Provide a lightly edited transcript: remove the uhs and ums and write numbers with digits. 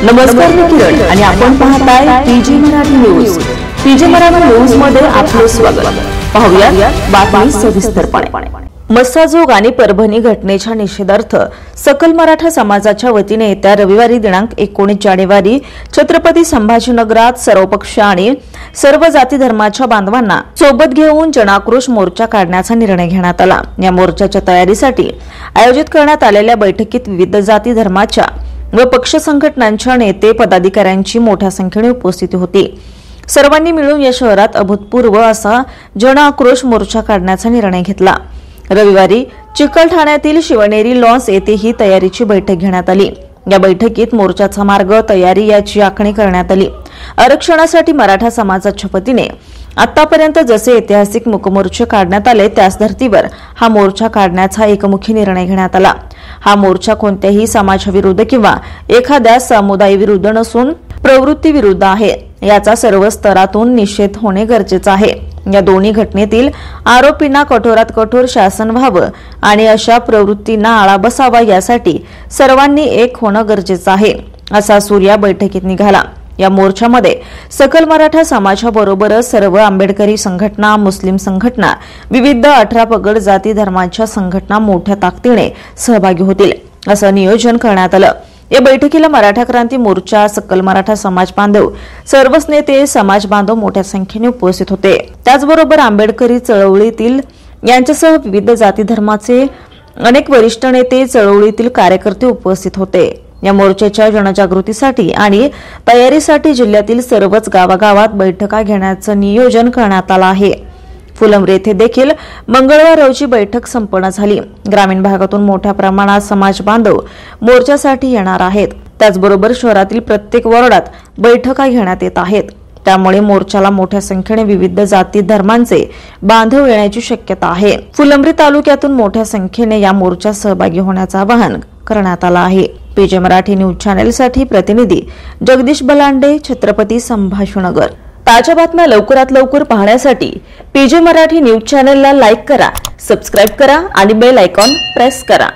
नमस्कार, मी किरण आणि आपण पाहताय PG Marathi news. PG Marathi news मध्ये आपले स्वागत। पाहूया बातमी सविस्तरपणे। मस्साजोग आणि परभणी घटनेच्या निषेधार्थ सकल मराठा समाजाच्या वतीने येत्या रविवारी दिनांक 19 जानेवारी छत्रपती संभाजीनगरात सर्वपक्ष आणि सर्व जाती धर्माच्या बांधवांना सोबत घेऊन जनाक्रोश मोर्चा काढण्याचा निर्णय घेण्यात आला। या मोर्चाच्या तयारीसाठी आयोजित करण्यात आलेल्या बैठकीत विविध जाती धर्माच्या व पक्ष संघटनांच्या नेते पदाधिकाऱ्यांची मोठ्या संख्येने उपस्थिती होती। सर्वांनी मिळून या शहरात अभूतपूर्व असा जनआक्रोश मोर्चा काढण्याचा निर्णय घेतला। रविवारी चिकलठाण्यातील शिवनेरी लॉन्स येथे ही तयारीची बैठक घेण्यात आली। या बैठकीत मोर्चाचा मार्ग, तयारी याची आखणी करण्यात आली। आरक्षणासाठी मराठा समाजाच्या वतीने आतापर्यंत जसे ऐतिहासिक मूकमोर्चे काढण्यात आले त्याच धर्तीवर हा मोर्चा काढण्याचा एकमुखी निर्णय घेण्यात आला। हा मोर्चा कोणत्याही समाजाविरुद्ध किंवा एखाद्या समुदायाविरुद्ध नसून प्रवृत्तीविरुद्ध आहे, याचा सर्व स्तरातून निषेध होणे गरजेचे आहे। या दोन्ही घटनेतील आरोपींना कठोरात कठोर शासन व्हावं आणि अशा प्रवृत्तींना आळा बसावा यासाठी सर्वांनी एक होणं गरजेचं आहे, असा सूर या बैठकीत निघाला। या मोर्चामध्ये सकल मराठा समाजाबरोबरच सर्व आंबेडकरी संघटना, मुस्लिम संघटना, विविध 18 पगड जाती धर्माच्या संघटना मोठ्या ताकदीने सहभागी होतील, असं नियोजन करण्यात आलं। या बैठकीला मराठा क्रांती मोर्चा, सकल मराठा समाज बांधव, सर्वच नेते, समाज बांधव मोठ्या संख्येने उपस्थित होते। त्याचबरोबर आंबेडकरी चळवळीतील यांच्यासह विविध जाती धर्माचे अनेक वरिष्ठ नेते, चळवळीतील कार्यकर्ते उपस्थित होते। या मोर्चाच्या जनजागृतीसाठी आणि तयारीसाठी जिल्ह्यातील सर्वच गावागावात बैठका घेण्याचं नियोजन करण्यात आलं आहे। फुलंब्री येथे देखील मंगळवार रोजी बैठक संपन्न झाली। ग्रामीण भागातून मोठ्या प्रमाणात समाज बांधव मोर्चासाठी येणार आहेत। त्याचबरोबर शहरातील प्रत्येक वॉर्डात बैठका घेण्यात येत आहेत। त्यामुळे मोर्चाला मोठ्या संख्येने विविध जाती धर्मांचे बांधव येण्याची शक्यता आहे। फुलंब्री तालुक्यातून मोठ्या संख्येने या मोर्चात सहभागी होण्याचं आवाहन करण्यात आलं आहे। पीजे मराठी न्यूज चॅनलसाठी प्रतिनिधी जगदीश बलांडे, छत्रपती संभाजीनगर। ताज्या बातम्या लवकरात लवकर पाहण्यासाठी पीजे मराठी न्यूज चॅनलला लाईक करा, सबस्क्राइब करा आणि बेल आयकॉन प्रेस करा।